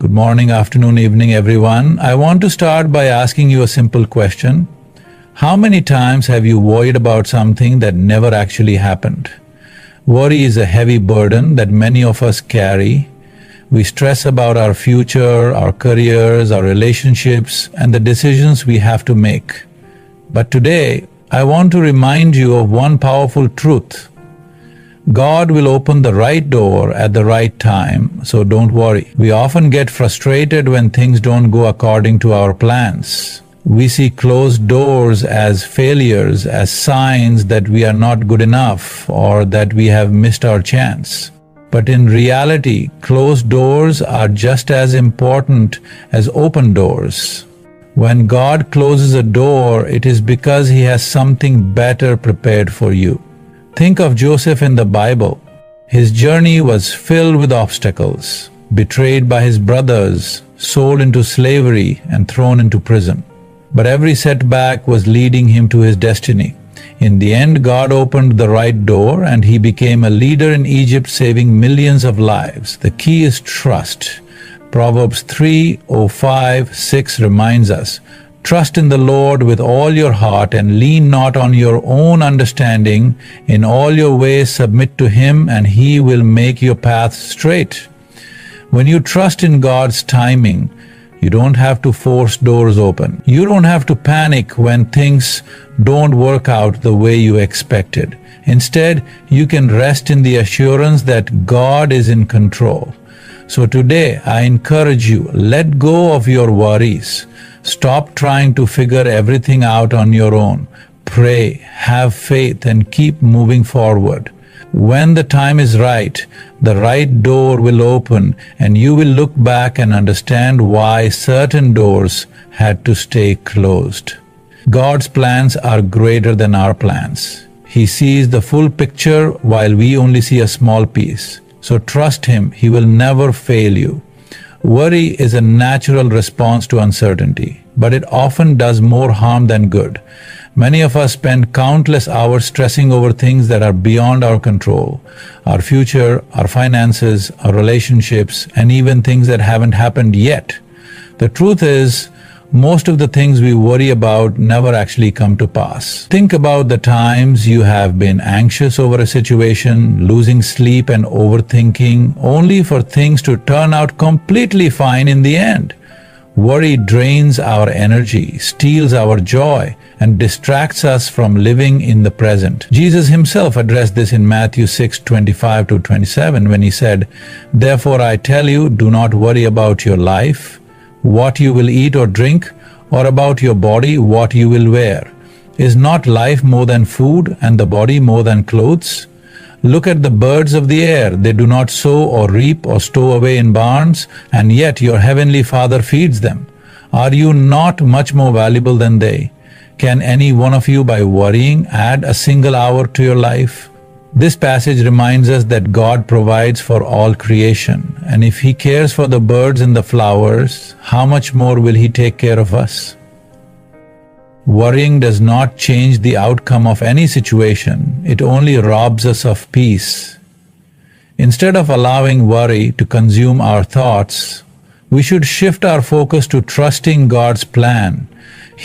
Good morning, afternoon, evening, everyone. I want to start by asking you a simple question. How many times have you worried about something that never actually happened? Worry is a heavy burden that many of us carry. We stress about our future, our careers, our relationships, and the decisions we have to make. But today, I want to remind you of one powerful truth. God will open the right door at the right time, so don't worry. We often get frustrated when things don't go according to our plans. We see closed doors as failures, as signs that we are not good enough or that we have missed our chance. But in reality, closed doors are just as important as open doors. When God closes a door, it is because He has something better prepared for you. Think of Joseph in the Bible. His journey was filled with obstacles, betrayed by his brothers, sold into slavery, and thrown into prison. But every setback was leading him to his destiny. In the end, God opened the right door and he became a leader in Egypt, saving millions of lives. The key is trust. Proverbs 3:5-6 reminds us, "Trust in the Lord with all your heart and lean not on your own understanding. In all your ways submit to Him and He will make your path straight." When you trust in God's timing, you don't have to force doors open. You don't have to panic when things don't work out the way you expected. Instead, you can rest in the assurance that God is in control. So today, I encourage you, let go of your worries. Stop trying to figure everything out on your own. Pray, have faith, and keep moving forward. When the time is right, the right door will open and you will look back and understand why certain doors had to stay closed. God's plans are greater than our plans. He sees the full picture while we only see a small piece. So trust Him, He will never fail you. Worry is a natural response to uncertainty, but it often does more harm than good. Many of us spend countless hours stressing over things that are beyond our control. Our future, our finances, our relationships, and even things that haven't happened yet. The truth is, most of the things we worry about never actually come to pass. Think about the times you have been anxious over a situation, losing sleep and overthinking, only for things to turn out completely fine in the end. Worry drains our energy, steals our joy, and distracts us from living in the present. Jesus Himself addressed this in Matthew 6:25-27 when He said, "Therefore I tell you, do not worry about your life, what you will eat or drink, or about your body, what you will wear. Is not life more than food, and the body more than clothes? Look at the birds of the air. They do not sow or reap or stow away in barns, and yet your heavenly Father feeds them. Are you not much more valuable than they? Can any one of you, by worrying, add a single hour to your life?" This passage reminds us that God provides for all creation, and if He cares for the birds and the flowers, how much more will He take care of us? Worrying does not change the outcome of any situation, it only robs us of peace. Instead of allowing worry to consume our thoughts, we should shift our focus to trusting God's plan.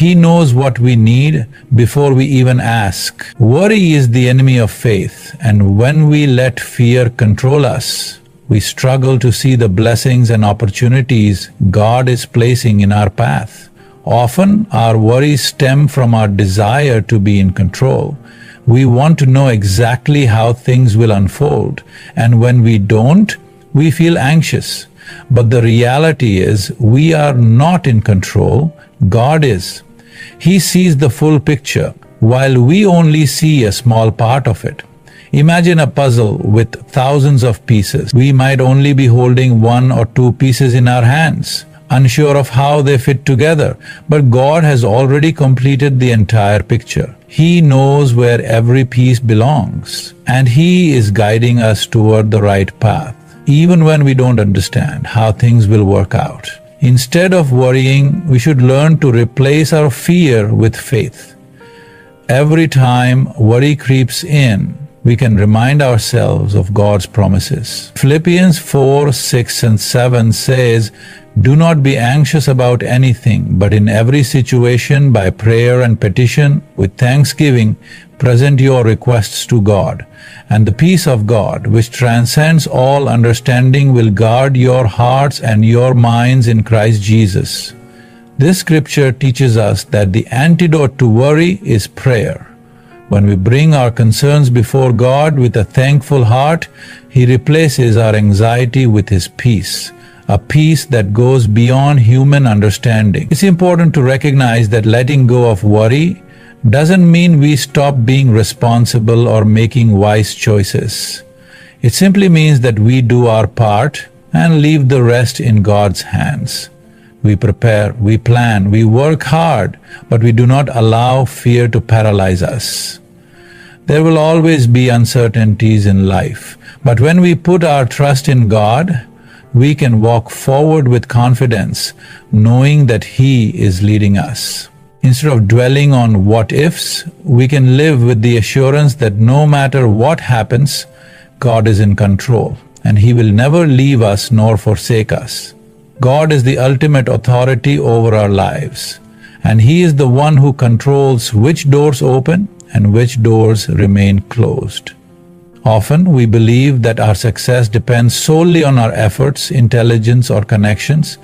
He knows what we need before we even ask. Worry is the enemy of faith, and when we let fear control us, we struggle to see the blessings and opportunities God is placing in our path. Often, our worries stem from our desire to be in control. We want to know exactly how things will unfold, and when we don't, we feel anxious. But the reality is, we are not in control. God is. He sees the full picture, while we only see a small part of it. Imagine a puzzle with thousands of pieces. We might only be holding one or two pieces in our hands, unsure of how they fit together, but God has already completed the entire picture. He knows where every piece belongs, and He is guiding us toward the right path, even when we don't understand how things will work out. Instead of worrying, we should learn to replace our fear with faith. Every time worry creeps in, we can remind ourselves of God's promises. Philippians 4, 6 and 7 says, "Do not be anxious about anything, but in every situation by prayer and petition with thanksgiving present your requests to God, and the peace of God, which transcends all understanding, will guard your hearts and your minds in Christ Jesus." This scripture teaches us that the antidote to worry is prayer. When we bring our concerns before God with a thankful heart, He replaces our anxiety with His peace, a peace that goes beyond human understanding. It's important to recognize that letting go of worry doesn't mean we stop being responsible or making wise choices. It simply means that we do our part and leave the rest in God's hands. We prepare, we plan, we work hard, but we do not allow fear to paralyze us. There will always be uncertainties in life, but when we put our trust in God, we can walk forward with confidence, knowing that He is leading us. Instead of dwelling on what ifs, we can live with the assurance that no matter what happens, God is in control, and He will never leave us nor forsake us. God is the ultimate authority over our lives, and He is the one who controls which doors open and which doors remain closed. Often we believe that our success depends solely on our efforts, intelligence, or connections,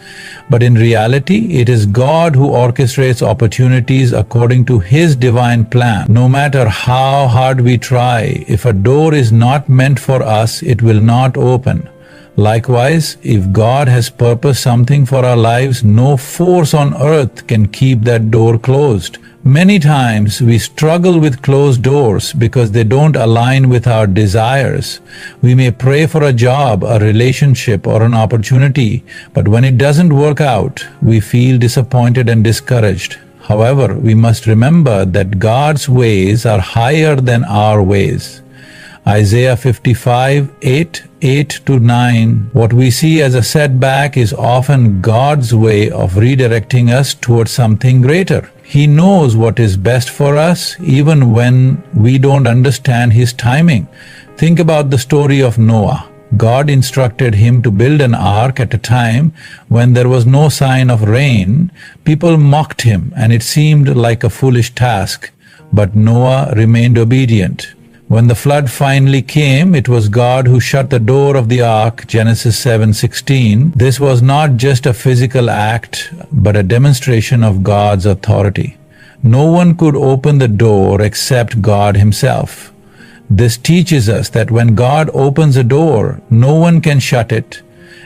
but in reality, it is God who orchestrates opportunities according to His divine plan. No matter how hard we try, if a door is not meant for us, it will not open. Likewise, if God has purposed something for our lives, no force on earth can keep that door closed. Many times we struggle with closed doors because they don't align with our desires. We may pray for a job, a relationship, or an opportunity, but when it doesn't work out, we feel disappointed and discouraged. However, we must remember that God's ways are higher than our ways. Isaiah 55, 8-9. What we see as a setback is often God's way of redirecting us towards something greater. He knows what is best for us even when we don't understand His timing. Think about the story of Noah. God instructed him to build an ark at a time when there was no sign of rain. People mocked him, and it seemed like a foolish task, but Noah remained obedient. When the flood finally came, it was God who shut the door of the ark, Genesis 7:16. This was not just a physical act, but a demonstration of God's authority. No one could open the door except God Himself. This teaches us that when God opens a door, no one can shut it,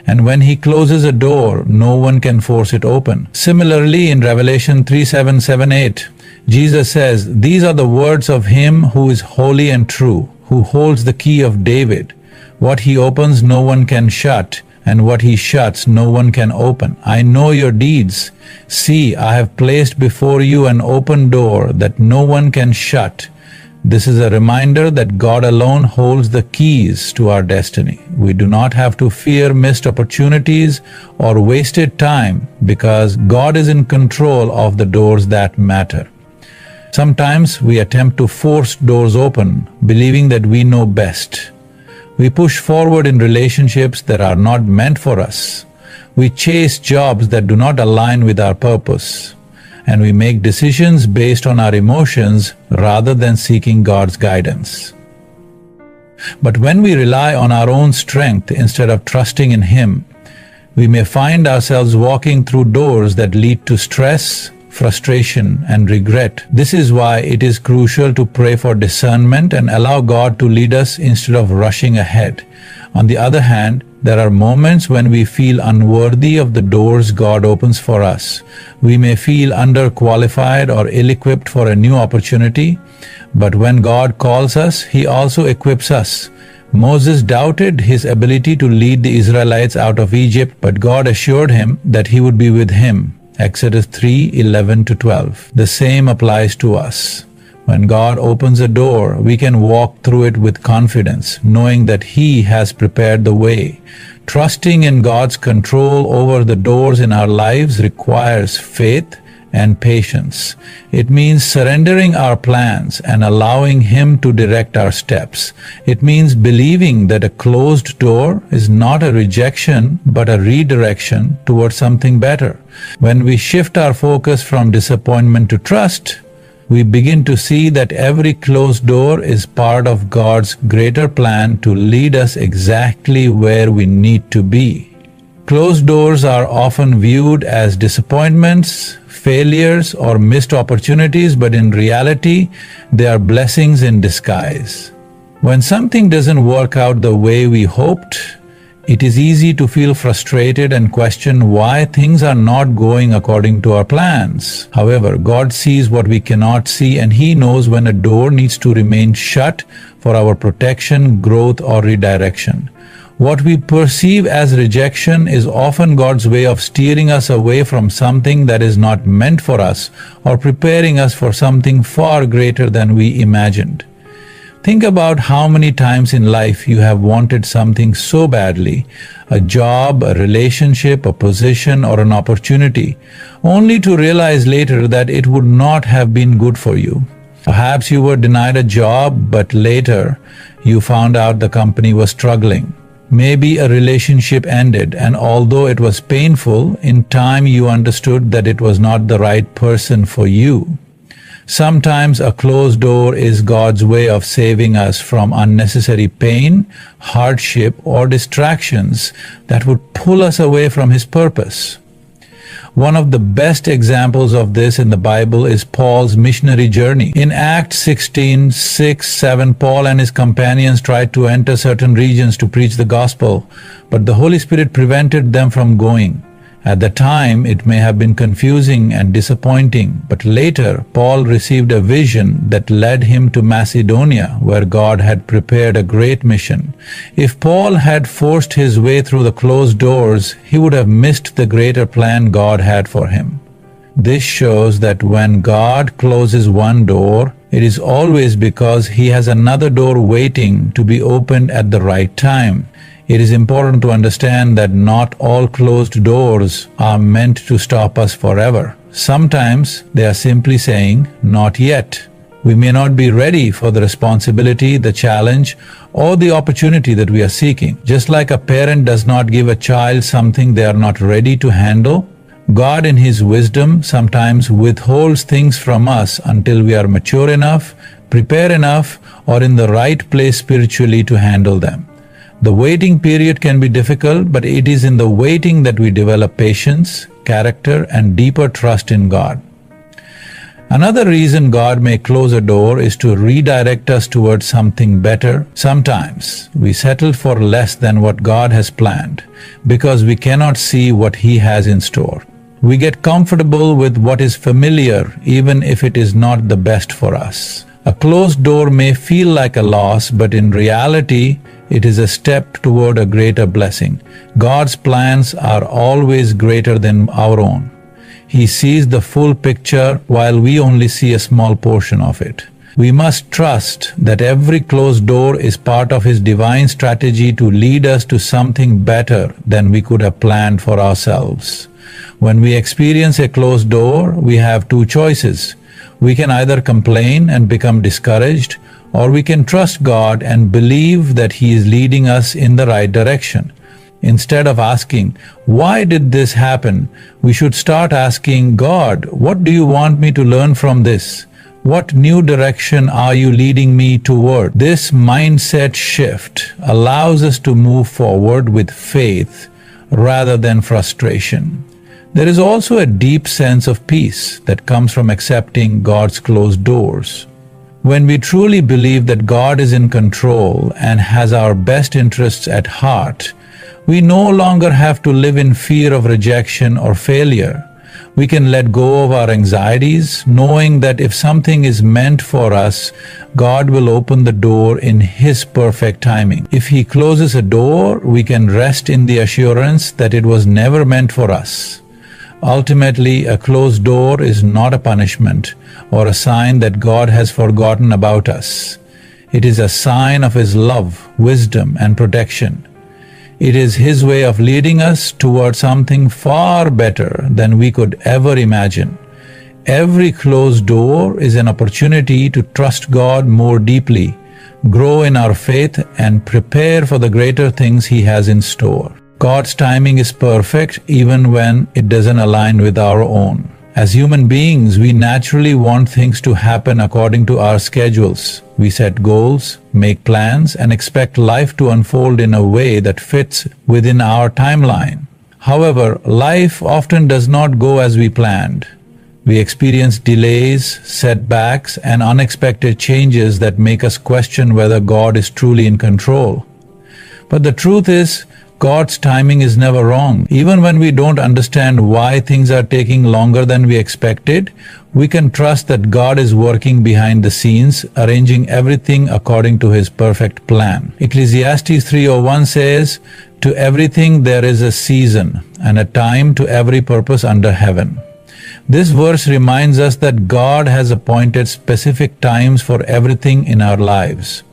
and when He closes a door, no one can force it open. Similarly, in Revelation 3:7-8, Jesus says, "These are the words of Him who is holy and true, who holds the key of David. What He opens, no one can shut, and what He shuts, no one can open. I know your deeds. See, I have placed before you an open door that no one can shut." This is a reminder that God alone holds the keys to our destiny. We do not have to fear missed opportunities or wasted time because God is in control of the doors that matter. Sometimes we attempt to force doors open, believing that we know best. We push forward in relationships that are not meant for us. We chase jobs that do not align with our purpose. And we make decisions based on our emotions rather than seeking God's guidance. But when we rely on our own strength instead of trusting in Him, we may find ourselves walking through doors that lead to stress, frustration, and regret. This is why it is crucial to pray for discernment and allow God to lead us instead of rushing ahead. On the other hand, there are moments when we feel unworthy of the doors God opens for us. We may feel underqualified or ill-equipped for a new opportunity, but when God calls us, He also equips us. Moses doubted his ability to lead the Israelites out of Egypt, but God assured him that He would be with him. Exodus 3:11-12. The same applies to us. When God opens a door, we can walk through it with confidence, knowing that He has prepared the way. Trusting in God's control over the doors in our lives requires faith and patience. It means surrendering our plans and allowing Him to direct our steps. It means believing that a closed door is not a rejection but a redirection towards something better. When we shift our focus from disappointment to trust, we begin to see that every closed door is part of God's greater plan to lead us exactly where we need to be. Closed doors are often viewed as disappointments, failures, or missed opportunities, but in reality, they are blessings in disguise. When something doesn't work out the way we hoped, it is easy to feel frustrated and question why things are not going according to our plans. However, God sees what we cannot see, and He knows when a door needs to remain shut for our protection, growth, or redirection. What we perceive as rejection is often God's way of steering us away from something that is not meant for us or preparing us for something far greater than we imagined. Think about how many times in life you have wanted something so badly, a job, a relationship, a position, or an opportunity, only to realize later that it would not have been good for you. Perhaps you were denied a job, but later you found out the company was struggling. Maybe a relationship ended, and although it was painful, in time you understood that it was not the right person for you. Sometimes a closed door is God's way of saving us from unnecessary pain, hardship, or distractions that would pull us away from His purpose. One of the best examples of this in the Bible is Paul's missionary journey. In Acts 16:6-7, Paul and his companions tried to enter certain regions to preach the gospel, but the Holy Spirit prevented them from going. At the time, it may have been confusing and disappointing, but later Paul received a vision that led him to Macedonia, where God had prepared a great mission. If Paul had forced his way through the closed doors, he would have missed the greater plan God had for him. This shows that when God closes one door, it is always because He has another door waiting to be opened at the right time. It is important to understand that not all closed doors are meant to stop us forever. Sometimes they are simply saying, "Not yet." We may not be ready for the responsibility, the challenge, or the opportunity that we are seeking. Just like a parent does not give a child something they are not ready to handle, God in His wisdom sometimes withholds things from us until we are mature enough, prepared enough, or in the right place spiritually to handle them. The waiting period can be difficult, but it is in the waiting that we develop patience, character, and deeper trust in God. Another reason God may close a door is to redirect us towards something better. Sometimes we settle for less than what God has planned because we cannot see what He has in store. We get comfortable with what is familiar even if it is not the best for us. A closed door may feel like a loss, but in reality, it is a step toward a greater blessing. God's plans are always greater than our own. He sees the full picture while we only see a small portion of it. We must trust that every closed door is part of His divine strategy to lead us to something better than we could have planned for ourselves. When we experience a closed door, we have two choices. We can either complain and become discouraged, or we can trust God and believe that He is leading us in the right direction. Instead of asking, "Why did this happen?" we should start asking, "God, what do you want me to learn from this? What new direction are you leading me toward?" This mindset shift allows us to move forward with faith rather than frustration. There is also a deep sense of peace that comes from accepting God's closed doors. When we truly believe that God is in control and has our best interests at heart, we no longer have to live in fear of rejection or failure. We can let go of our anxieties, knowing that if something is meant for us, God will open the door in His perfect timing. If He closes a door, we can rest in the assurance that it was never meant for us. Ultimately, a closed door is not a punishment or a sign that God has forgotten about us. It is a sign of His love, wisdom, and protection. It is His way of leading us toward something far better than we could ever imagine. Every closed door is an opportunity to trust God more deeply, grow in our faith, and prepare for the greater things He has in store. God's timing is perfect even when it doesn't align with our own. As human beings, we naturally want things to happen according to our schedules. We set goals, make plans, and expect life to unfold in a way that fits within our timeline. However, life often does not go as we planned. We experience delays, setbacks, and unexpected changes that make us question whether God is truly in control. But the truth is, God's timing is never wrong. Even when we don't understand why things are taking longer than we expected, we can trust that God is working behind the scenes, arranging everything according to His perfect plan. Ecclesiastes 3:1 says, "To everything there is a season, and a time to every purpose under heaven." This verse reminds us that God has appointed specific times for everything in our lives.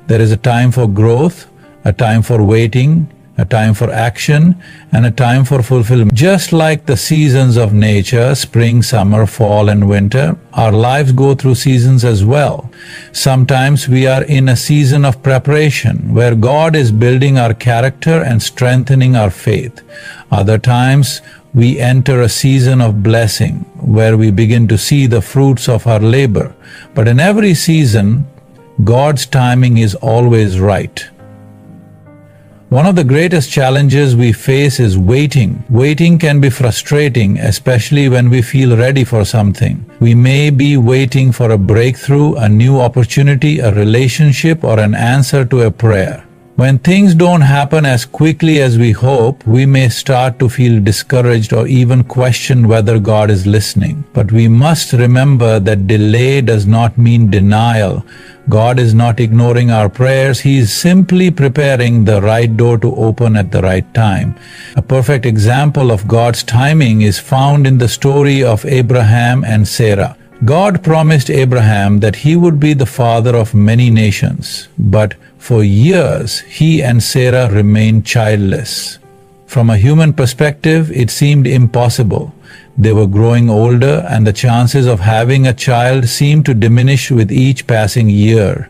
There is a time for growth, a time for waiting, a time for action, and a time for fulfillment. Just like the seasons of nature, spring, summer, fall, and winter, our lives go through seasons as well. Sometimes we are in a season of preparation, where God is building our character and strengthening our faith. Other times, we enter a season of blessing, where we begin to see the fruits of our labor. But in every season, God's timing is always right. One of the greatest challenges we face is waiting. Waiting can be frustrating, especially when we feel ready for something. We may be waiting for a breakthrough, a new opportunity, a relationship, or an answer to a prayer. When things don't happen as quickly as we hope, we may start to feel discouraged or even question whether God is listening. But we must remember that delay does not mean denial. God is not ignoring our prayers. He is simply preparing the right door to open at the right time. A perfect example of God's timing is found in the story of Abraham and Sarah. God promised Abraham that he would be the father of many nations, but for years he and Sarah remained childless. From a human perspective, it seemed impossible. They were growing older, and the chances of having a child seemed to diminish with each passing year.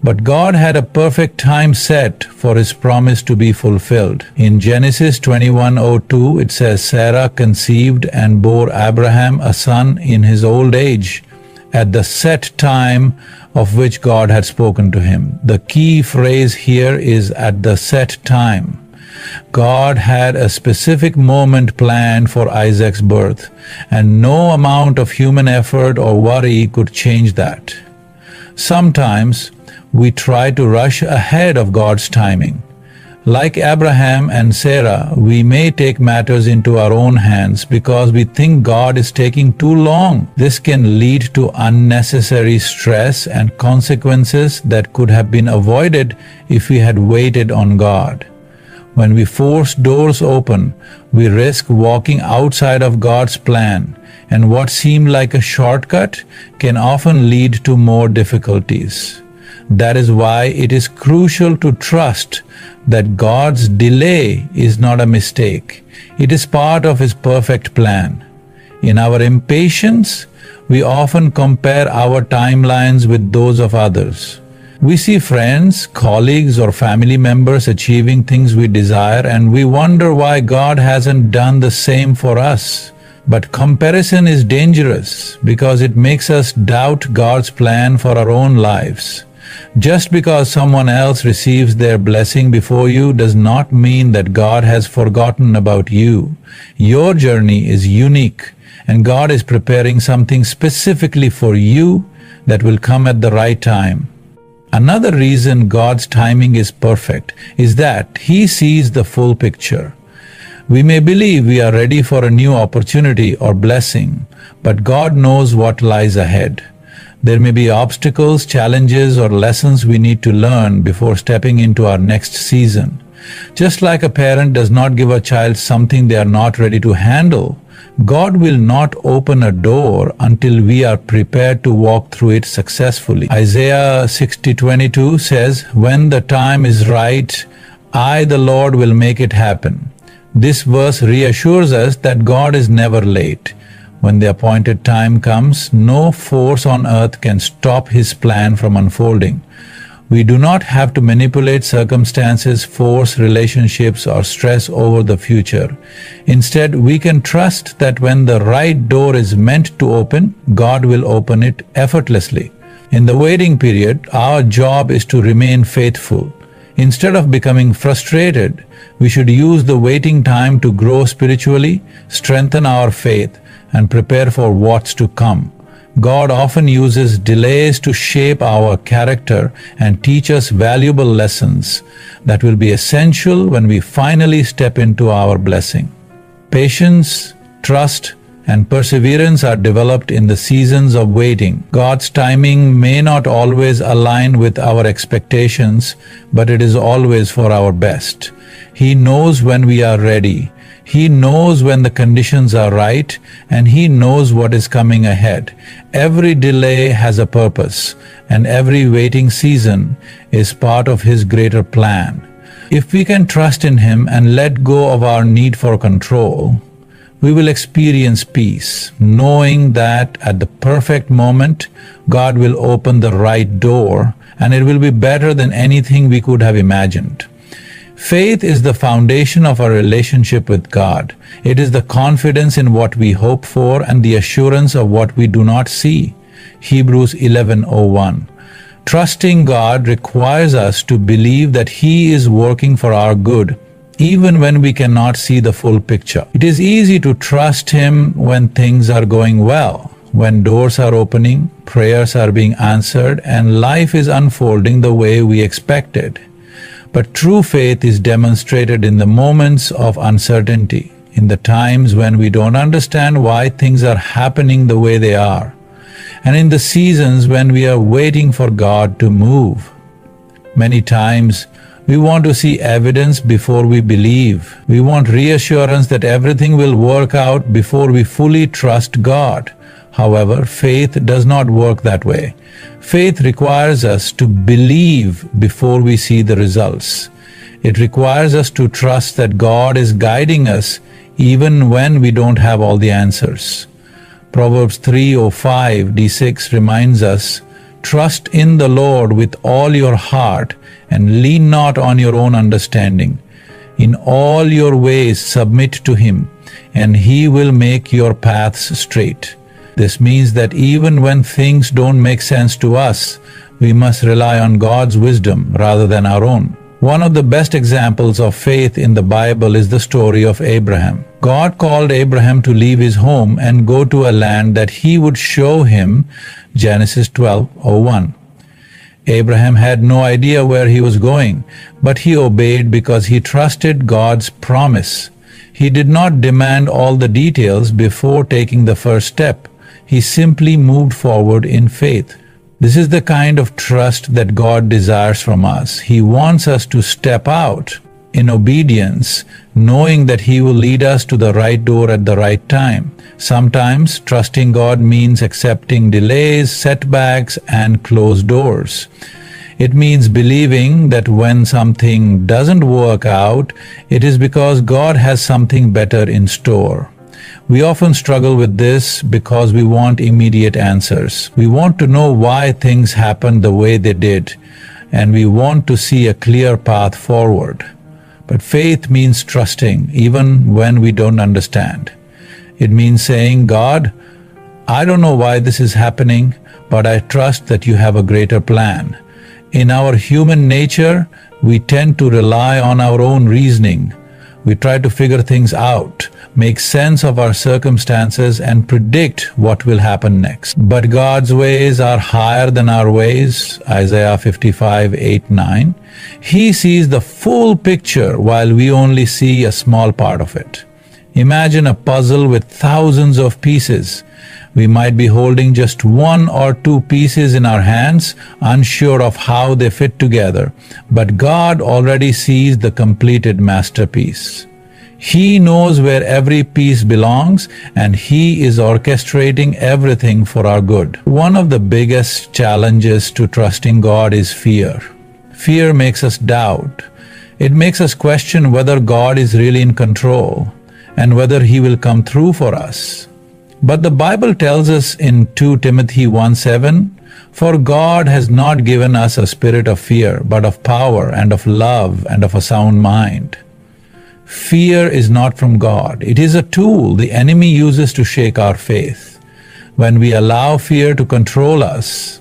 But God had a perfect time set for His promise to be fulfilled. In Genesis 21:2, it says, "Sarah conceived and bore Abraham a son in his old age, at the set time of which God had spoken to him." The key phrase here is "at the set time." God had a specific moment planned for Isaac's birth, and no amount of human effort or worry could change that. Sometimes we try to rush ahead of God's timing. Like Abraham and Sarah, we may take matters into our own hands because we think God is taking too long. This can lead to unnecessary stress and consequences that could have been avoided if we had waited on God. When we force doors open, we risk walking outside of God's plan, and what seemed like a shortcut can often lead to more difficulties. That is why it is crucial to trust that God's delay is not a mistake. It is part of His perfect plan. In our impatience, we often compare our timelines with those of others. We see friends, colleagues, or family members achieving things we desire, and we wonder why God hasn't done the same for us. But comparison is dangerous because it makes us doubt God's plan for our own lives. Just because someone else receives their blessing before you does not mean that God has forgotten about you. Your journey is unique, and God is preparing something specifically for you that will come at the right time. Another reason God's timing is perfect is that He sees the full picture. We may believe we are ready for a new opportunity or blessing, but God knows what lies ahead. There may be obstacles, challenges, or lessons we need to learn before stepping into our next season. Just like a parent does not give a child something they are not ready to handle, God will not open a door until we are prepared to walk through it successfully. Isaiah 60:22 says, "When the time is right, I, the Lord, will make it happen." This verse reassures us that God is never late. When the appointed time comes, no force on earth can stop His plan from unfolding. We do not have to manipulate circumstances, force relationships, or stress over the future. Instead, we can trust that when the right door is meant to open, God will open it effortlessly. In the waiting period, our job is to remain faithful. Instead of becoming frustrated, we should use the waiting time to grow spiritually, strengthen our faith, and prepare for what's to come. God often uses delays to shape our character and teach us valuable lessons that will be essential when we finally step into our blessing. Patience, trust, and perseverance are developed in the seasons of waiting. God's timing may not always align with our expectations, but it is always for our best. He knows when we are ready. He knows when the conditions are right, and He knows what is coming ahead. Every delay has a purpose, and every waiting season is part of His greater plan. If we can trust in Him and let go of our need for control, we will experience peace, knowing that at the perfect moment, God will open the right door, and it will be better than anything we could have imagined. Faith is the foundation of our relationship with God. It is the confidence in what we hope for and the assurance of what we do not see. Hebrews 11:01. Trusting God requires us to believe that He is working for our good, even when we cannot see the full picture. It is easy to trust Him when things are going well, when doors are opening, prayers are being answered, and life is unfolding the way we expected. But true faith is demonstrated in the moments of uncertainty, in the times when we don't understand why things are happening the way they are, and in the seasons when we are waiting for God to move. Many times, we want to see evidence before we believe. We want reassurance that everything will work out before we fully trust God. However, faith does not work that way. Faith requires us to believe before we see the results. It requires us to trust that God is guiding us even when we don't have all the answers. Proverbs 3:5d6 reminds us, "Trust in the Lord with all your heart and lean not on your own understanding. In all your ways submit to Him, and He will make your paths straight." This means that even when things don't make sense to us, we must rely on God's wisdom rather than our own. One of the best examples of faith in the Bible is the story of Abraham. God called Abraham to leave his home and go to a land that He would show him, Genesis 12:1. Abraham had no idea where he was going, but he obeyed because he trusted God's promise. He did not demand all the details before taking the first step. He simply moved forward in faith. This is the kind of trust that God desires from us. He wants us to step out in obedience, knowing that He will lead us to the right door at the right time. Sometimes trusting God means accepting delays, setbacks, and closed doors. It means believing that when something doesn't work out, it is because God has something better in store. We often struggle with this because we want immediate answers. We want to know why things happened the way they did, and we want to see a clear path forward. But faith means trusting even when we don't understand. It means saying, "God, I don't know why this is happening, but I trust that You have a greater plan." In our human nature, we tend to rely on our own reasoning. We try to figure things out, make sense of our circumstances, and predict what will happen next. But God's ways are higher than our ways, Isaiah 55:8-9. He sees the full picture while we only see a small part of it. Imagine a puzzle with thousands of pieces. We might be holding just one or two pieces in our hands, unsure of how they fit together, but God already sees the completed masterpiece. He knows where every piece belongs, and He is orchestrating everything for our good. One of the biggest challenges to trusting God is fear. Fear makes us doubt. It makes us question whether God is really in control and whether He will come through for us. But the Bible tells us in 2 Timothy 1:7, "For God has not given us a spirit of fear, but of power and of love and of a sound mind." Fear is not from God. It is a tool the enemy uses to shake our faith. When we allow fear to control us,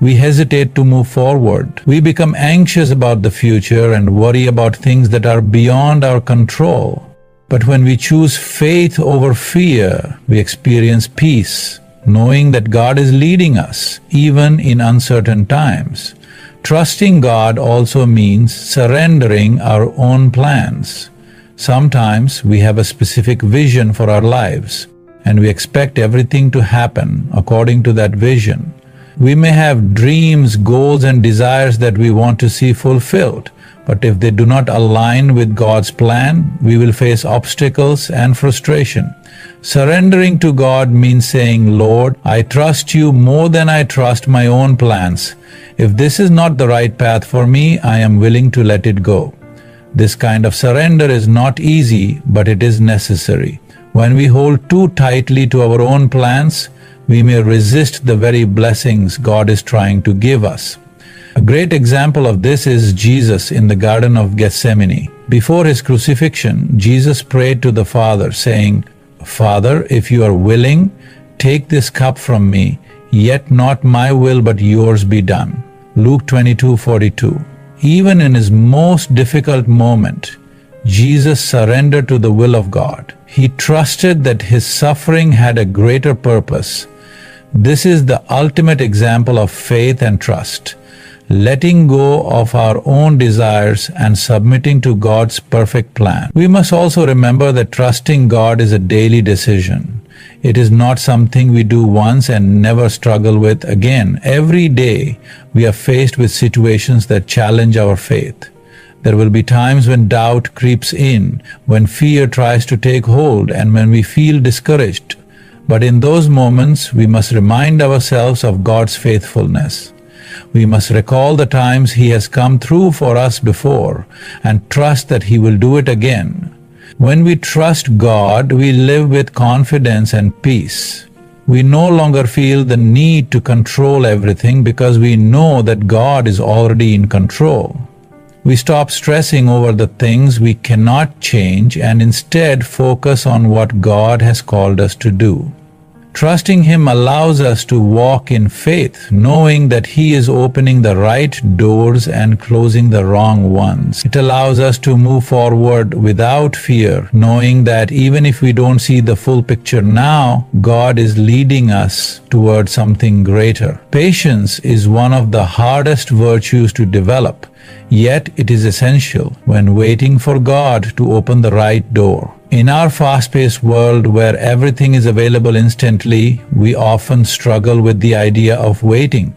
we hesitate to move forward. We become anxious about the future and worry about things that are beyond our control. But when we choose faith over fear, we experience peace, knowing that God is leading us, even in uncertain times. Trusting God also means surrendering our own plans. Sometimes we have a specific vision for our lives, and we expect everything to happen according to that vision. We may have dreams, goals, and desires that we want to see fulfilled, but if they do not align with God's plan, we will face obstacles and frustration. Surrendering to God means saying, "Lord, I trust you more than I trust my own plans. If this is not the right path for me, I am willing to let it go." This kind of surrender is not easy, but it is necessary. When we hold too tightly to our own plans, we may resist the very blessings God is trying to give us. A great example of this is Jesus in the Garden of Gethsemane. Before his crucifixion, Jesus prayed to the Father, saying, "Father, if you are willing, take this cup from me, yet not my will but yours be done." Luke 22:42. Even in his most difficult moment, Jesus surrendered to the will of God. He trusted that his suffering had a greater purpose. This is the ultimate example of faith and trust, letting go of our own desires and submitting to God's perfect plan. We must also remember that trusting God is a daily decision. It is not something we do once and never struggle with again. Every day we are faced with situations that challenge our faith. There will be times when doubt creeps in, when fear tries to take hold, and when we feel discouraged. But in those moments, we must remind ourselves of God's faithfulness. We must recall the times He has come through for us before and trust that He will do it again. When we trust God, we live with confidence and peace. We no longer feel the need to control everything because we know that God is already in control. We stop stressing over the things we cannot change and instead focus on what God has called us to do. Trusting Him allows us to walk in faith, knowing that He is opening the right doors and closing the wrong ones. It allows us to move forward without fear, knowing that even if we don't see the full picture now, God is leading us toward something greater. Patience is one of the hardest virtues to develop, yet it is essential when waiting for God to open the right door. In our fast-paced world where everything is available instantly, we often struggle with the idea of waiting.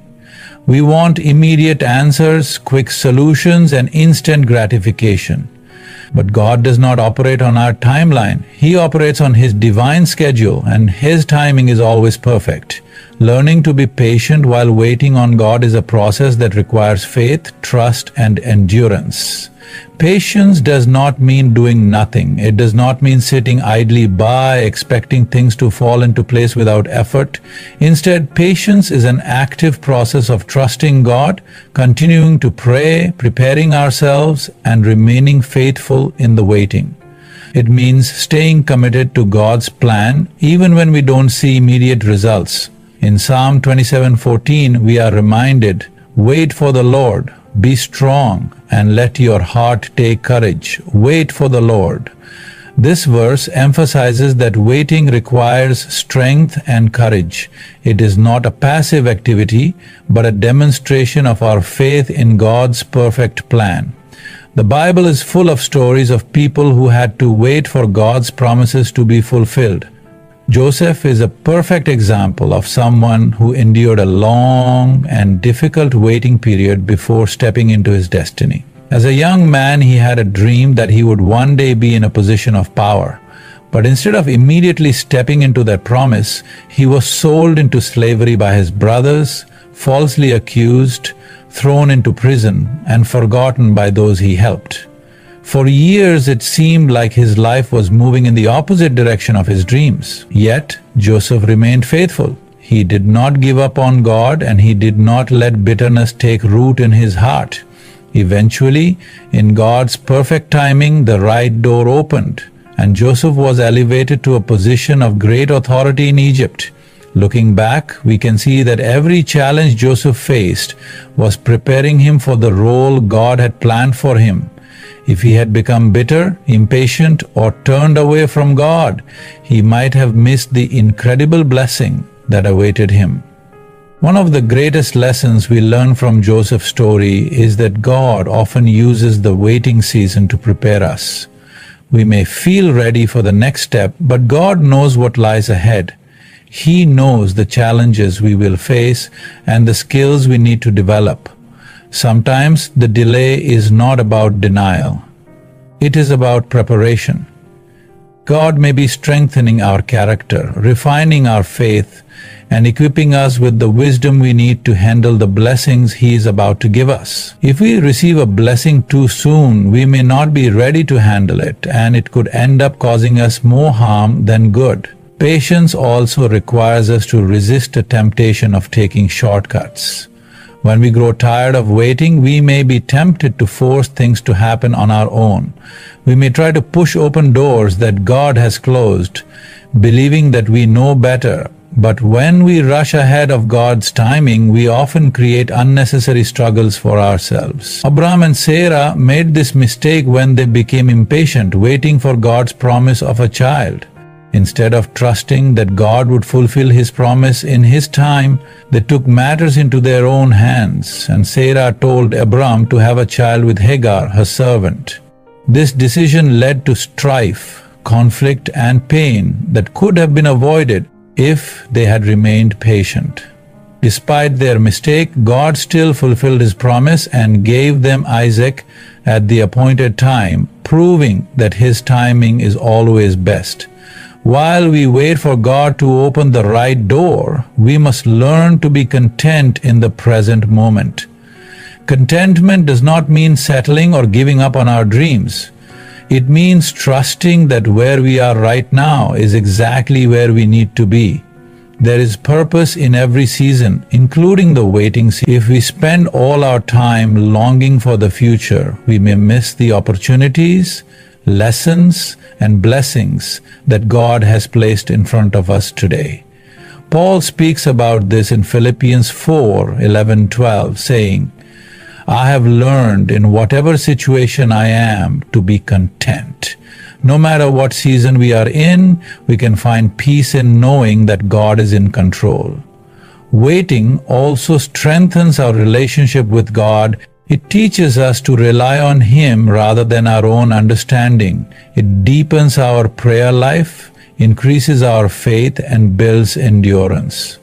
We want immediate answers, quick solutions, and instant gratification. But God does not operate on our timeline. He operates on His divine schedule, and His timing is always perfect. Learning to be patient while waiting on God is a process that requires faith, trust, and endurance. Patience does not mean doing nothing. It does not mean sitting idly by, expecting things to fall into place without effort. Instead, patience is an active process of trusting God, continuing to pray, preparing ourselves, and remaining faithful in the waiting. It means staying committed to God's plan even when we don't see immediate results. In Psalm 27:14, we are reminded, "Wait for the Lord, be strong, and let your heart take courage. Wait for the Lord." This verse emphasizes that waiting requires strength and courage. It is not a passive activity, but a demonstration of our faith in God's perfect plan. The Bible is full of stories of people who had to wait for God's promises to be fulfilled. Joseph is a perfect example of someone who endured a long and difficult waiting period before stepping into his destiny. As a young man, he had a dream that he would one day be in a position of power. But instead of immediately stepping into that promise, he was sold into slavery by his brothers, falsely accused, thrown into prison, and forgotten by those he helped. For years it seemed like his life was moving in the opposite direction of his dreams. Yet Joseph remained faithful. He did not give up on God, and he did not let bitterness take root in his heart. Eventually, in God's perfect timing, the right door opened, and Joseph was elevated to a position of great authority in Egypt. Looking back, we can see that every challenge Joseph faced was preparing him for the role God had planned for him. If he had become bitter, impatient, or turned away from God, he might have missed the incredible blessing that awaited him. One of the greatest lessons we learn from Joseph's story is that God often uses the waiting season to prepare us. We may feel ready for the next step, but God knows what lies ahead. He knows the challenges we will face and the skills we need to develop. Sometimes the delay is not about denial. It is about preparation. God may be strengthening our character, refining our faith, and equipping us with the wisdom we need to handle the blessings He is about to give us. If we receive a blessing too soon, we may not be ready to handle it, and it could end up causing us more harm than good. Patience also requires us to resist the temptation of taking shortcuts. When we grow tired of waiting, we may be tempted to force things to happen on our own. We may try to push open doors that God has closed, believing that we know better. But when we rush ahead of God's timing, we often create unnecessary struggles for ourselves. Abraham and Sarah made this mistake when they became impatient, waiting for God's promise of a child. Instead of trusting that God would fulfill His promise in His time, they took matters into their own hands, and Sarah told Abram to have a child with Hagar, her servant. This decision led to strife, conflict, and pain that could have been avoided if they had remained patient. Despite their mistake, God still fulfilled His promise and gave them Isaac at the appointed time, proving that His timing is always best. While we wait for God to open the right door, we must learn to be content in the present moment. Contentment does not mean settling or giving up on our dreams. It means trusting that where we are right now is exactly where we need to be. There is purpose in every season, including the waiting season. If we spend all our time longing for the future, we may miss the opportunities, lessons, and blessings that God has placed in front of us today. Paul speaks about this in Philippians 4:11-12, saying, I have learned in whatever situation I am to be content. No matter what season we are in, we can find peace in knowing that God is in control. Waiting also strengthens our relationship with God. It teaches us to rely on Him rather than our own understanding. It deepens our prayer life, increases our faith, and builds endurance.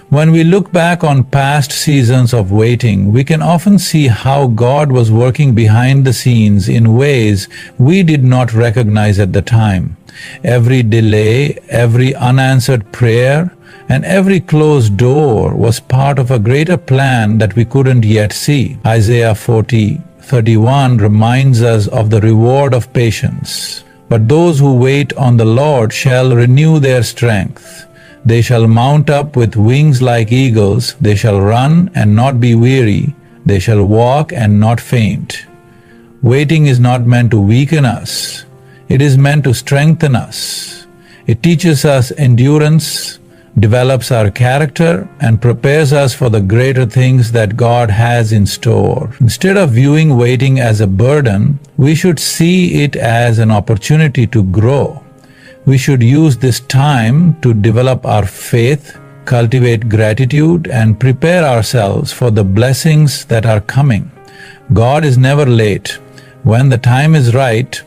When we look back on past seasons of waiting, we can often see how God was working behind the scenes in ways we did not recognize at the time. Every delay, every unanswered prayer, and every closed door was part of a greater plan that we couldn't yet see. Isaiah 40:31 reminds us of the reward of patience. But those who wait on the Lord shall renew their strength. They shall mount up with wings like eagles. They shall run and not be weary. They shall walk and not faint. Waiting is not meant to weaken us. It is meant to strengthen us. It teaches us endurance, develops our character, and prepares us for the greater things that God has in store. Instead of viewing waiting as a burden, we should see it as an opportunity to grow. We should use this time to develop our faith, cultivate gratitude, and prepare ourselves for the blessings that are coming. God is never late. When the time is right,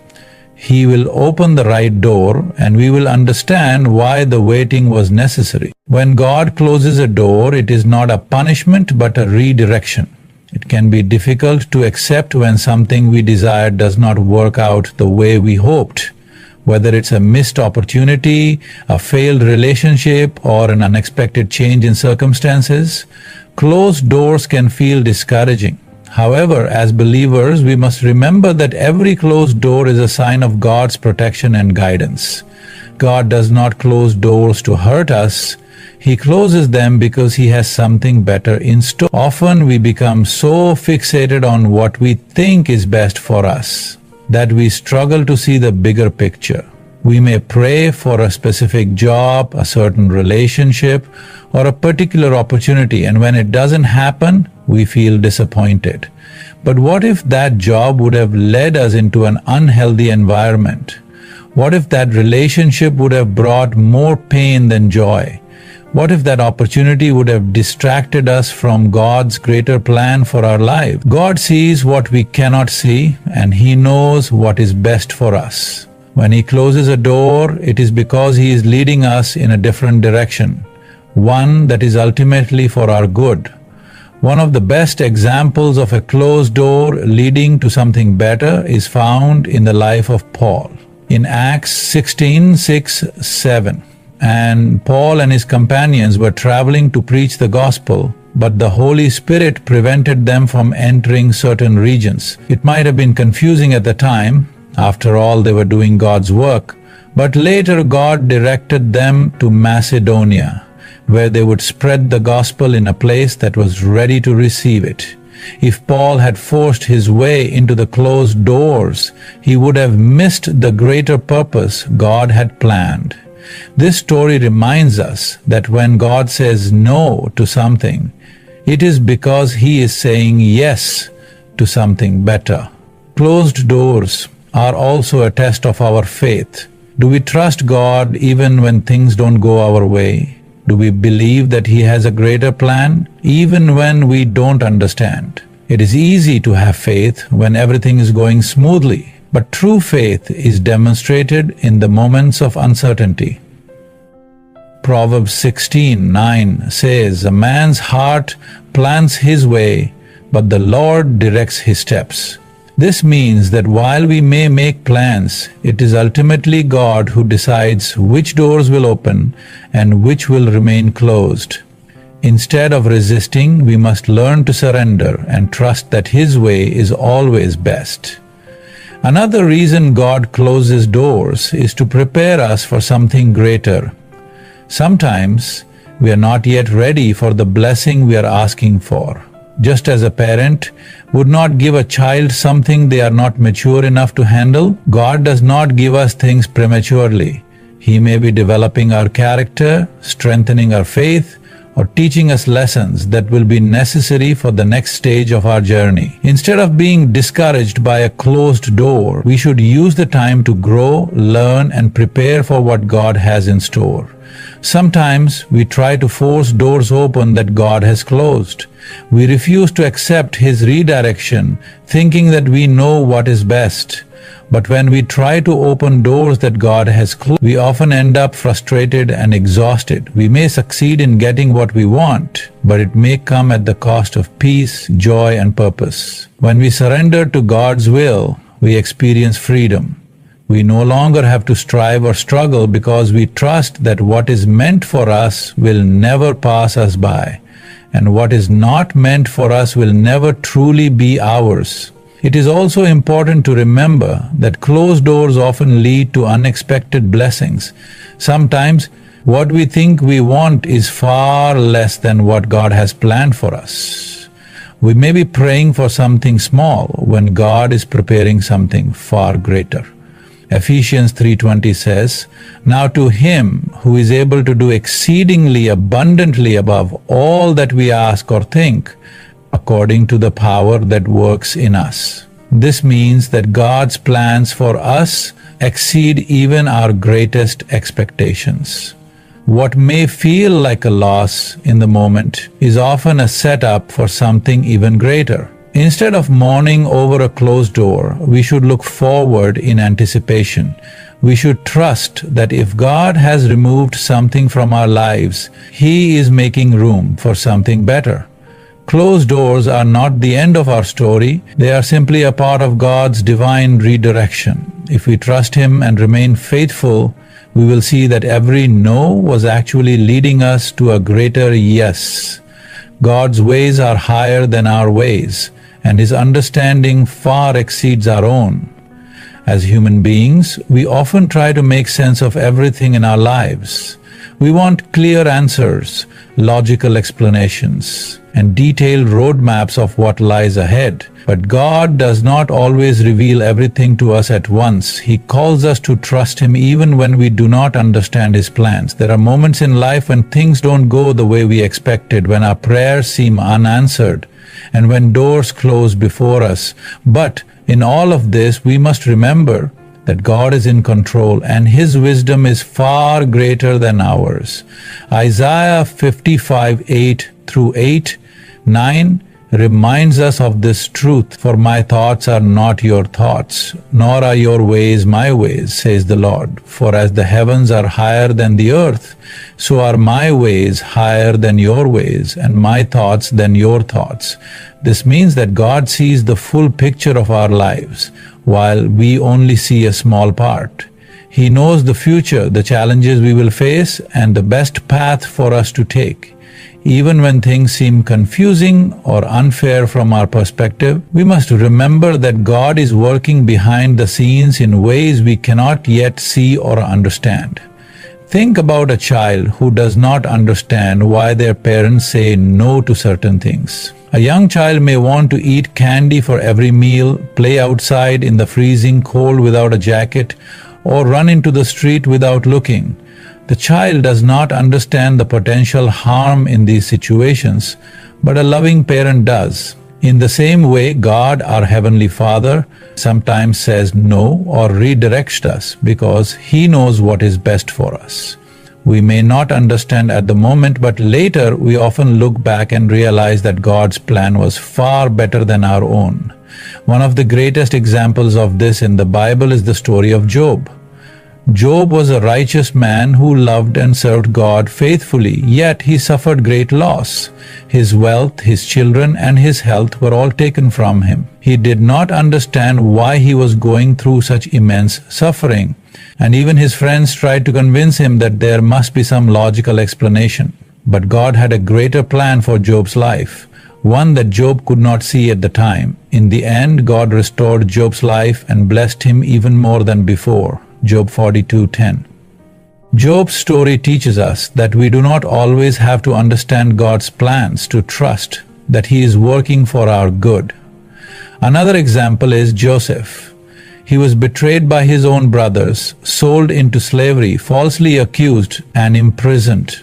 He will open the right door, and we will understand why the waiting was necessary. When God closes a door, it is not a punishment but a redirection. It can be difficult to accept when something we desire does not work out the way we hoped. Whether it's a missed opportunity, a failed relationship, or an unexpected change in circumstances, closed doors can feel discouraging. However, as believers, we must remember that every closed door is a sign of God's protection and guidance. God does not close doors to hurt us. He closes them because He has something better in store. Often we become so fixated on what we think is best for us that we struggle to see the bigger picture. We may pray for a specific job, a certain relationship, or a particular opportunity, and when it doesn't happen, we feel disappointed. But what if that job would have led us into an unhealthy environment? What if that relationship would have brought more pain than joy? What if that opportunity would have distracted us from God's greater plan for our life? God sees what we cannot see, and He knows what is best for us. When He closes a door, it is because He is leading us in a different direction, one that is ultimately for our good. One of the best examples of a closed door leading to something better is found in the life of Paul. In Acts 16:6-7, and Paul and his companions were traveling to preach the gospel, but the Holy Spirit prevented them from entering certain regions. It might have been confusing at the time. After all, they were doing God's work. But later God directed them to Macedonia, where they would spread the gospel in a place that was ready to receive it. If Paul had forced his way into the closed doors, he would have missed the greater purpose God had planned. This story reminds us that when God says no to something, it is because He is saying yes to something better. Closed doors are also a test of our faith. Do we trust God even when things don't go our way? Do we believe that He has a greater plan even when we don't understand? It is easy to have faith when everything is going smoothly, but true faith is demonstrated in the moments of uncertainty. Proverbs 16:9 says, "A man's heart plans his way, but the Lord directs his steps." This means that while we may make plans, it is ultimately God who decides which doors will open and which will remain closed. Instead of resisting, we must learn to surrender and trust that His way is always best. Another reason God closes doors is to prepare us for something greater. Sometimes we are not yet ready for the blessing we are asking for. Just as a parent would not give a child something they are not mature enough to handle, God does not give us things prematurely. He may be developing our character, strengthening our faith, or teaching us lessons that will be necessary for the next stage of our journey. Instead of being discouraged by a closed door, we should use the time to grow, learn, and prepare for what God has in store. Sometimes we try to force doors open that God has closed. We refuse to accept His redirection, thinking that we know what is best. But when we try to open doors that God has closed, we often end up frustrated and exhausted. We may succeed in getting what we want, but it may come at the cost of peace, joy, and purpose. When we surrender to God's will, we experience freedom. We no longer have to strive or struggle because we trust that what is meant for us will never pass us by, and what is not meant for us will never truly be ours. It is also important to remember that closed doors often lead to unexpected blessings. Sometimes what we think we want is far less than what God has planned for us. We may be praying for something small when God is preparing something far greater. Ephesians 3:20 says, "Now to Him who is able to do exceedingly abundantly above all that we ask or think, according to the power that works in us." This means that God's plans for us exceed even our greatest expectations. What may feel like a loss in the moment is often a setup for something even greater. Instead of mourning over a closed door, we should look forward in anticipation. We should trust that if God has removed something from our lives, He is making room for something better. Closed doors are not the end of our story. They are simply a part of God's divine redirection. If we trust Him and remain faithful, we will see that every no was actually leading us to a greater yes. God's ways are higher than our ways, and His understanding far exceeds our own. As human beings, we often try to make sense of everything in our lives. We want clear answers, logical explanations, and detailed roadmaps of what lies ahead. But God does not always reveal everything to us at once. He calls us to trust Him even when we do not understand His plans. There are moments in life when things don't go the way we expected, when our prayers seem unanswered, and when doors close before us. But in all of this, we must remember that God is in control and His wisdom is far greater than ours. Isaiah 55:8-9 reminds us of this truth. For my thoughts are not your thoughts, nor are your ways my ways, says the Lord. For as the heavens are higher than the earth, so are my ways higher than your ways, and my thoughts than your thoughts. This means that God sees the full picture of our lives, while we only see a small part. He knows the future, the challenges we will face, and the best path for us to take. Even when things seem confusing or unfair from our perspective, we must remember that God is working behind the scenes in ways we cannot yet see or understand. Think about a child who does not understand why their parents say no to certain things. A young child may want to eat candy for every meal, play outside in the freezing cold without a jacket, or run into the street without looking. The child does not understand the potential harm in these situations, but a loving parent does. In the same way, God, our Heavenly Father, sometimes says no or redirects us because He knows what is best for us. We may not understand at the moment, but later we often look back and realize that God's plan was far better than our own. One of the greatest examples of this in the Bible is the story of Job. Job was a righteous man who loved and served God faithfully, yet he suffered great loss. His wealth, his children, and his health were all taken from him. He did not understand why he was going through such immense suffering, and even his friends tried to convince him that there must be some logical explanation. But God had a greater plan for Job's life, one that Job could not see at the time. In the end, God restored Job's life and blessed him even more than before. Job 42:10. Job's story teaches us that we do not always have to understand God's plans to trust that He is working for our good. Another example is Joseph. He was betrayed by his own brothers, sold into slavery, falsely accused, and imprisoned.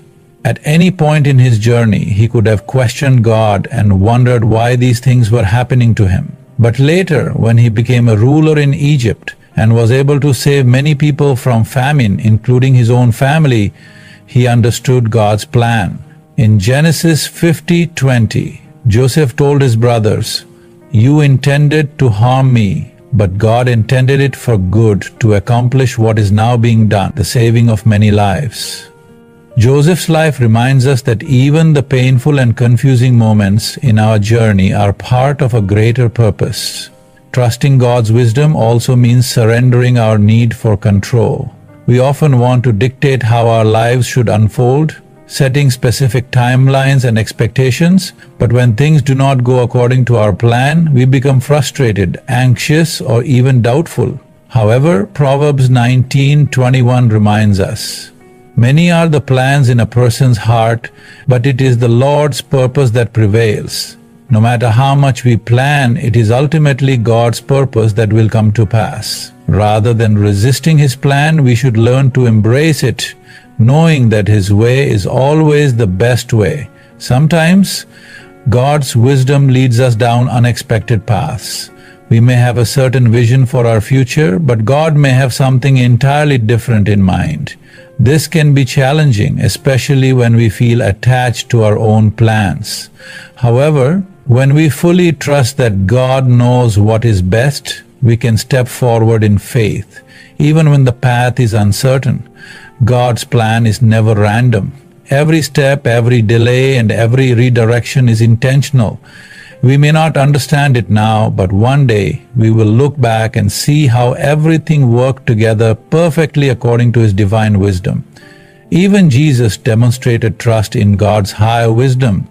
At any point in his journey, he could have questioned God and wondered why these things were happening to him. But later, when he became a ruler in Egypt, and was able to save many people from famine, including his own family, he understood God's plan. In Genesis 50:20, Joseph told his brothers, "You intended to harm me, but God intended it for good to accomplish what is now being done, the saving of many lives." Joseph's life reminds us that even the painful and confusing moments in our journey are part of a greater purpose. Trusting God's wisdom also means surrendering our need for control. We often want to dictate how our lives should unfold, setting specific timelines and expectations, but when things do not go according to our plan, we become frustrated, anxious, or even doubtful. However, Proverbs 19:21 reminds us, "Many are the plans in a person's heart, but it is the Lord's purpose that prevails." No matter how much we plan, it is ultimately God's purpose that will come to pass. Rather than resisting His plan, we should learn to embrace it, knowing that His way is always the best way. Sometimes, God's wisdom leads us down unexpected paths. We may have a certain vision for our future, but God may have something entirely different in mind. This can be challenging, especially when we feel attached to our own plans. However, when we fully trust that God knows what is best, we can step forward in faith, even when the path is uncertain. God's plan is never random. Every step, every delay, and every redirection is intentional. We may not understand it now, but one day we will look back and see how everything worked together perfectly according to His divine wisdom. Even Jesus demonstrated trust in God's higher wisdom.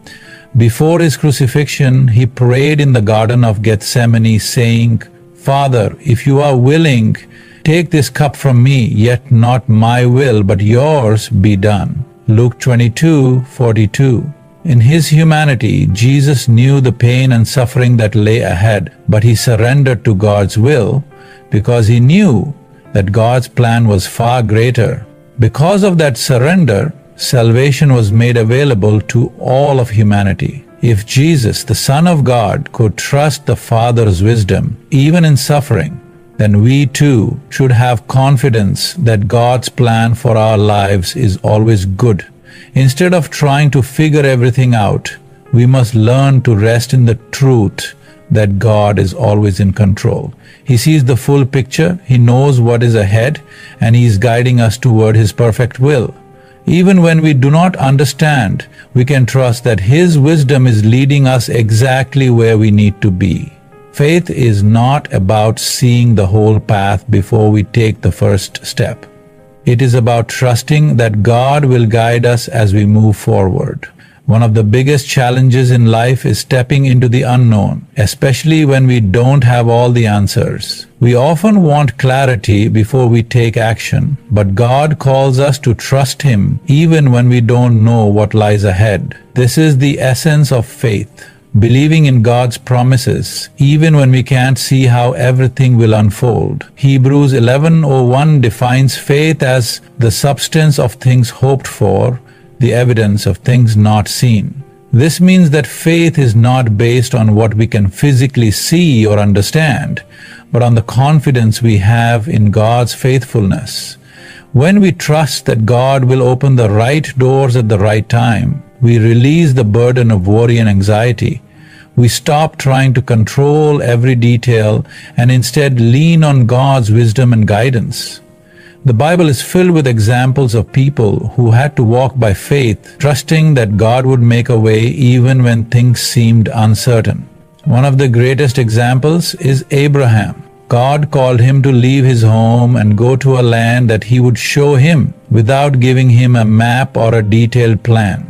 Before his crucifixion, he prayed in the Garden of Gethsemane, saying, "Father, if you are willing, take this cup from me, yet not my will, but yours be done." Luke 22:42. In his humanity, Jesus knew the pain and suffering that lay ahead, but he surrendered to God's will because he knew that God's plan was far greater. Because of that surrender, salvation was made available to all of humanity. If Jesus, the Son of God, could trust the Father's wisdom, even in suffering, then we too should have confidence that God's plan for our lives is always good. Instead of trying to figure everything out, we must learn to rest in the truth that God is always in control. He sees the full picture, He knows what is ahead, and He is guiding us toward His perfect will. Even when we do not understand, we can trust that His wisdom is leading us exactly where we need to be. Faith is not about seeing the whole path before we take the first step. It is about trusting that God will guide us as we move forward. One of the biggest challenges in life is stepping into the unknown, especially when we don't have all the answers. We often want clarity before we take action, but God calls us to trust Him even when we don't know what lies ahead. This is the essence of faith, believing in God's promises even when we can't see how everything will unfold. Hebrews 11:1 defines faith as the substance of things hoped for, the evidence of things not seen. This means that faith is not based on what we can physically see or understand, but on the confidence we have in God's faithfulness. When we trust that God will open the right doors at the right time, we release the burden of worry and anxiety. We stop trying to control every detail and instead lean on God's wisdom and guidance. The Bible is filled with examples of people who had to walk by faith, trusting that God would make a way even when things seemed uncertain. One of the greatest examples is Abraham. God called him to leave his home and go to a land that He would show him without giving him a map or a detailed plan.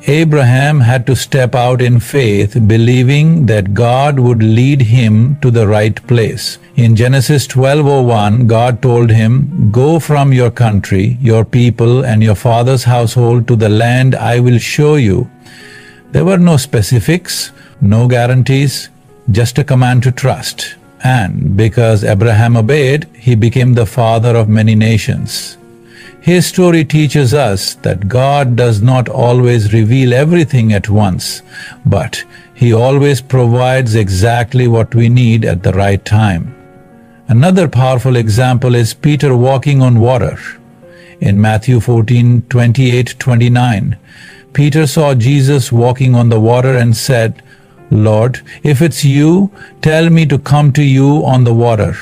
Abraham had to step out in faith, believing that God would lead him to the right place. In Genesis 12:1, God told him, "Go from your country, your people, and your father's household to the land I will show you." There were no specifics, no guarantees, just a command to trust. And because Abraham obeyed, he became the father of many nations. His story teaches us that God does not always reveal everything at once, but He always provides exactly what we need at the right time. Another powerful example is Peter walking on water. In Matthew 14:28-29, Peter saw Jesus walking on the water and said, "Lord, if it's you, tell me to come to you on the water."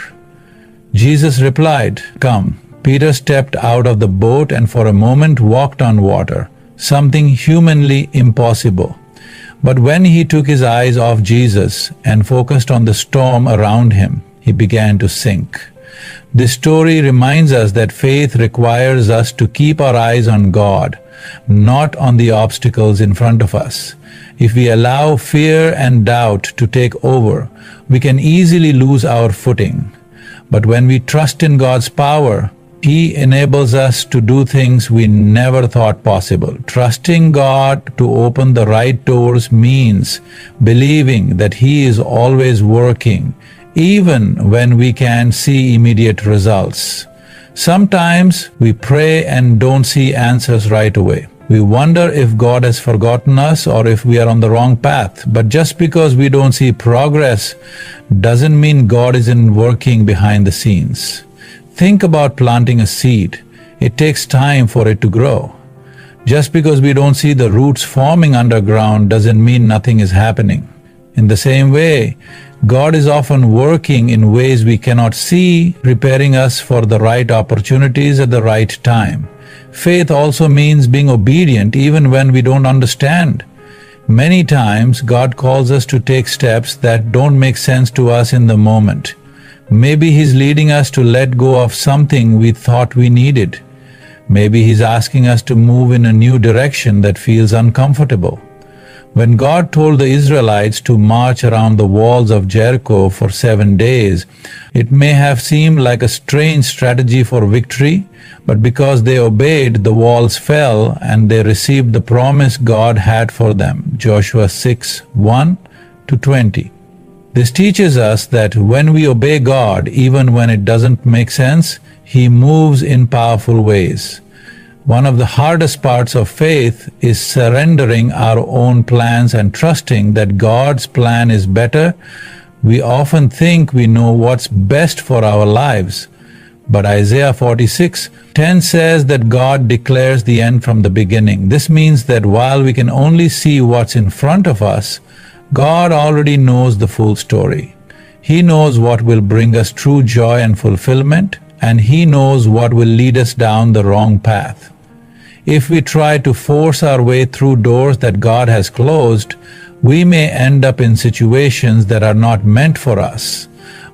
Jesus replied, "Come." Peter stepped out of the boat and for a moment walked on water, something humanly impossible. But when he took his eyes off Jesus and focused on the storm around him, he began to sink. This story reminds us that faith requires us to keep our eyes on God, not on the obstacles in front of us. If we allow fear and doubt to take over, we can easily lose our footing. But when we trust in God's power, He enables us to do things we never thought possible. Trusting God to open the right doors means believing that He is always working, even when we can't see immediate results. Sometimes we pray and don't see answers right away. We wonder if God has forgotten us or if we are on the wrong path. But just because we don't see progress doesn't mean God isn't working behind the scenes. Think about planting a seed. It takes time for it to grow. Just because we don't see the roots forming underground doesn't mean nothing is happening. In the same way, God is often working in ways we cannot see, preparing us for the right opportunities at the right time. Faith also means being obedient even when we don't understand. Many times, God calls us to take steps that don't make sense to us in the moment. Maybe He's leading us to let go of something we thought we needed. Maybe He's asking us to move in a new direction that feels uncomfortable. When God told the Israelites to march around the walls of Jericho for 7 days, it may have seemed like a strange strategy for victory, but because they obeyed, the walls fell and they received the promise God had for them. Joshua 6:1-20. This teaches us that when we obey God, even when it doesn't make sense, He moves in powerful ways. One of the hardest parts of faith is surrendering our own plans and trusting that God's plan is better. We often think we know what's best for our lives, but Isaiah 46:10 says that God declares the end from the beginning. This means that while we can only see what's in front of us, God already knows the full story. He knows what will bring us true joy and fulfillment, and He knows what will lead us down the wrong path. If we try to force our way through doors that God has closed, we may end up in situations that are not meant for us.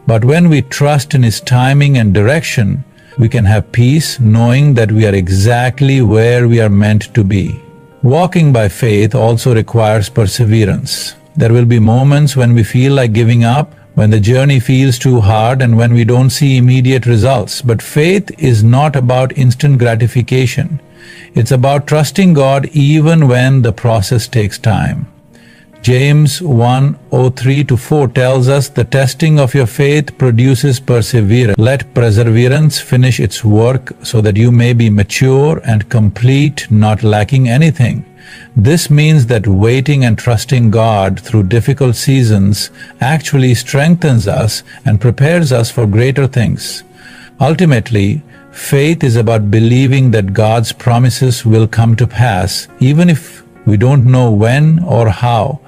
But when we trust in His timing and direction, we can have peace knowing that we are exactly where we are meant to be. Walking by faith also requires perseverance. There will be moments when we feel like giving up, when the journey feels too hard, and when we don't see immediate results. But faith is not about instant gratification. It's about trusting God even when the process takes time. James 1:3-4 tells us the testing of your faith produces perseverance. Let perseverance finish its work so that you may be mature and complete, not lacking anything. This means that waiting and trusting God through difficult seasons actually strengthens us and prepares us for greater things. Ultimately, faith is about believing that God's promises will come to pass, even if we don't know when or how.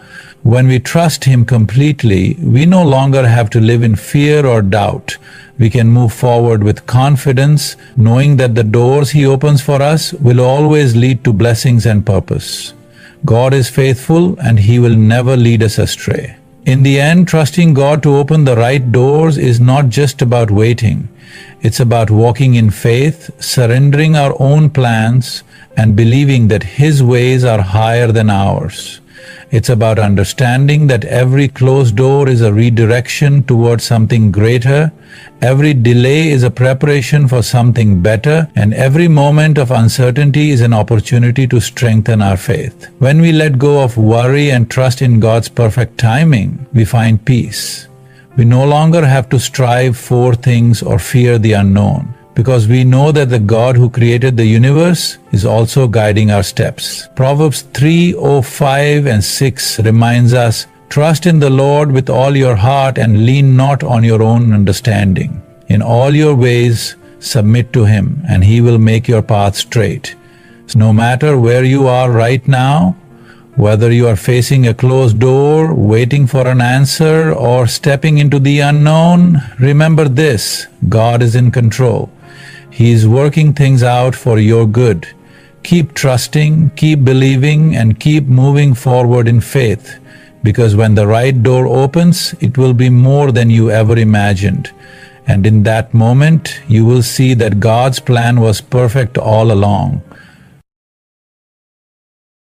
When we trust Him completely, we no longer have to live in fear or doubt. We can move forward with confidence, knowing that the doors He opens for us will always lead to blessings and purpose. God is faithful and He will never lead us astray. In the end, trusting God to open the right doors is not just about waiting. It's about walking in faith, surrendering our own plans, and believing that His ways are higher than ours. It's about understanding that every closed door is a redirection towards something greater, every delay is a preparation for something better, and every moment of uncertainty is an opportunity to strengthen our faith. When we let go of worry and trust in God's perfect timing, we find peace. We no longer have to strive for things or fear the unknown, because we know that the God who created the universe is also guiding our steps. Proverbs 3:5-6 reminds us, "Trust in the Lord with all your heart and lean not on your own understanding. In all your ways submit to Him, and He will make your path straight." So no matter where you are right now, whether you are facing a closed door, waiting for an answer, or stepping into the unknown, remember this: God is in control. He is working things out for your good. Keep trusting, keep believing, and keep moving forward in faith, because when the right door opens, it will be more than you ever imagined. And in that moment, you will see that God's plan was perfect all along.